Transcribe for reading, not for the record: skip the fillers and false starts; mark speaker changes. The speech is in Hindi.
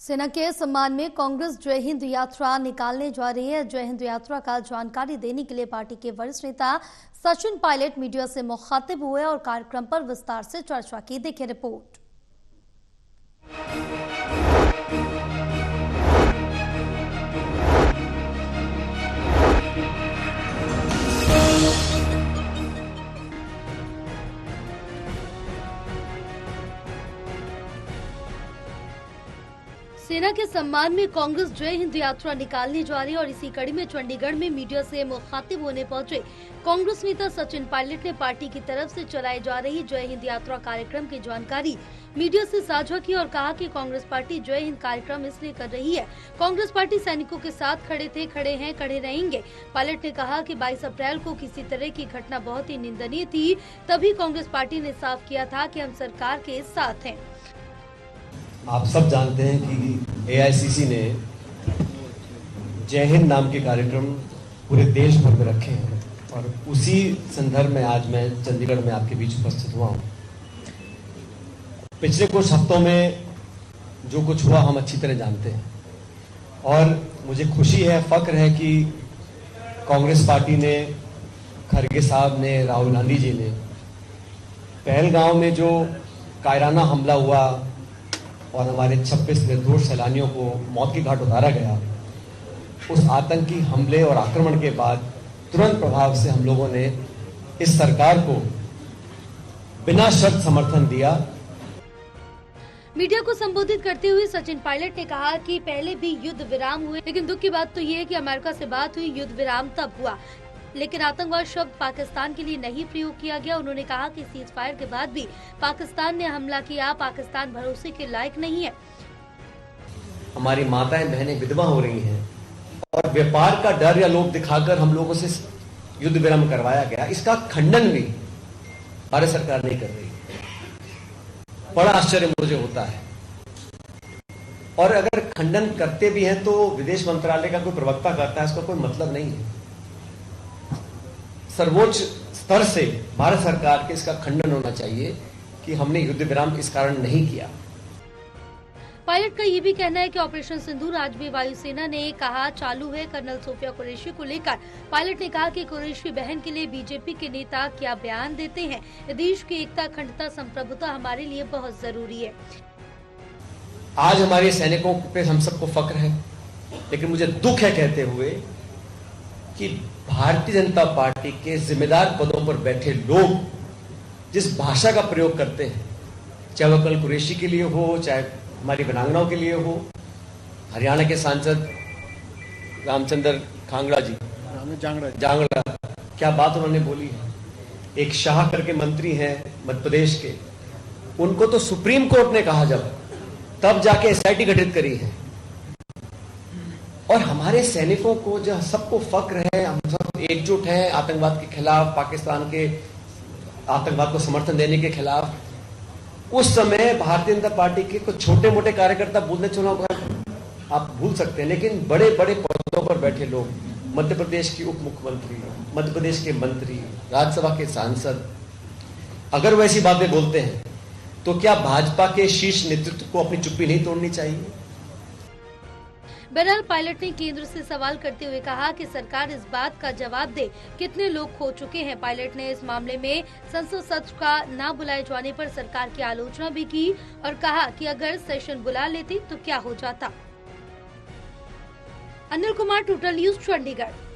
Speaker 1: सेना के सम्मान में कांग्रेस जय हिंद यात्रा निकालने जा रही है। जय हिंद यात्रा का जानकारी देने के लिए पार्टी के वरिष्ठ नेता सचिन पायलट मीडिया से मुखातिब हुए और कार्यक्रम पर विस्तार से चर्चा की। देखिए रिपोर्ट। सेना के सम्मान में कांग्रेस जय हिंद यात्रा निकालने जा रही है और इसी कड़ी में चंडीगढ़ में मीडिया से मुखातिब होने पहुंचे कांग्रेस नेता सचिन पायलट ने पार्टी की तरफ से चलाई जा रही जय हिंद यात्रा कार्यक्रम की जानकारी मीडिया से साझा की और कहा कि कांग्रेस पार्टी जय हिंद कार्यक्रम इसलिए कर रही है, कांग्रेस पार्टी सैनिकों के साथ खड़े थे, खड़े हैं, खड़े रहेंगे। पायलट ने कहा कि 22 अप्रैल को किसी तरह की घटना बहुत ही निंदनीय थी, तभी कांग्रेस पार्टी ने साफ किया था कि हम सरकार के साथ हैं।
Speaker 2: आप सब जानते हैं कि एआईसीसी ने जय हिंद नाम के कार्यक्रम पूरे देश भर में रखे हैं और उसी संदर्भ में आज मैं चंडीगढ़ में आपके बीच उपस्थित हुआ हूं। पिछले कुछ हफ्तों में जो कुछ हुआ हम अच्छी तरह जानते हैं और मुझे खुशी है, फख्र है कि कांग्रेस पार्टी ने, खड़गे साहब ने, राहुल गांधी जी ने पहलगांव में जो कायराना हमला हुआ और हमारे 26 निर्दोष सैलानियों को मौत की घाट उतारा गया, उस आतंकी हमले और आक्रमण के बाद तुरंत प्रभाव से हम लोगों ने इस सरकार को बिना शर्त समर्थन दिया।
Speaker 1: मीडिया को संबोधित करते हुए सचिन पायलट ने कहा कि पहले भी युद्ध विराम हुए, लेकिन दुख की बात तो ये है कि अमेरिका से बात हुई, युद्ध विराम तब हुआ, लेकिन आतंकवाद शब्द पाकिस्तान के लिए नहीं प्रयोग किया गया। उन्होंने कहा कि सीज फायर के बाद भी पाकिस्तान ने हमला किया, पाकिस्तान भरोसे के लायक नहीं है।
Speaker 2: हमारी माताएं बहनें विधवा हो रही हैं और व्यापार का डर या लोभ दिखाकर हम लोगों से युद्ध विराम करवाया गया, इसका खंडन भी भारत सरकार नहीं कर रही। बड़ा आश्चर्य मुझे होता है और अगर खंडन करते भी हैं तो विदेश मंत्रालय का कोई प्रवक्ता करता है, इसका कोई मतलब नहीं है। सर्वोच्च स्तर से भारत सरकार के इसका खंडन होना चाहिए कि हमने युद्ध विराम इस कारण नहीं किया।
Speaker 1: पायलट का ये भी कहना है कि ऑपरेशन सिंदूर आज भी वायुसेना ने कहा चालू है। कर्नल सोफिया कुरैशी को लेकर पायलट ने कहा कि कुरैशी बहन के लिए बीजेपी के नेता क्या बयान देते हैं, देश की एकता, अखंडता, संप्रभुता हमारे लिए बहुत जरूरी है।
Speaker 2: आज हमारे सैनिकों पे हम सबको फख्र है, लेकिन मुझे दुख है कहते हुए कि भारतीय जनता पार्टी के जिम्मेदार पदों पर बैठे लोग जिस भाषा का प्रयोग करते हैं, चाहे वह कर्नल कुरैशी के लिए हो, चाहे हमारी वीरांगनाओं के लिए हो। हरियाणा के सांसद रामचंद्र कांगड़ा जी, जांगड़ा, क्या बात उन्होंने बोली है। एक शाह करके मंत्री हैं मध्य प्रदेश के, उनको तो सुप्रीम कोर्ट ने कहा जब तब जाके एसआईटी गठित करी है। और हमारे सैनिकों को जो सबको फख्र है, हम सब एकजुट हैं आतंकवाद के खिलाफ, पाकिस्तान के आतंकवाद को समर्थन देने के खिलाफ। उस समय भारतीय जनता पार्टी के कुछ छोटे मोटे कार्यकर्ता बोलने चुनाव आप भूल सकते हैं, लेकिन बड़े बड़े पदों पर बैठे लोग, मध्य प्रदेश की उप मुख्यमंत्री, मध्य प्रदेश के मंत्री, राज्यसभा के सांसद, अगर वो ऐसी बातें बोलते हैं तो क्या भाजपा के शीर्ष नेतृत्व को अपनी चुप्पी नहीं तोड़नी चाहिए?
Speaker 1: बहरहाल पायलट ने केंद्र से सवाल करते हुए कहा कि सरकार इस बात का जवाब दे कितने लोग खो चुके हैं। पायलट ने इस मामले में संसद सत्र का न बुलाए जाने पर सरकार की आलोचना भी की और कहा कि अगर सेशन बुला लेती तो क्या हो जाता। Anil Kumar, total news, Chandigarh.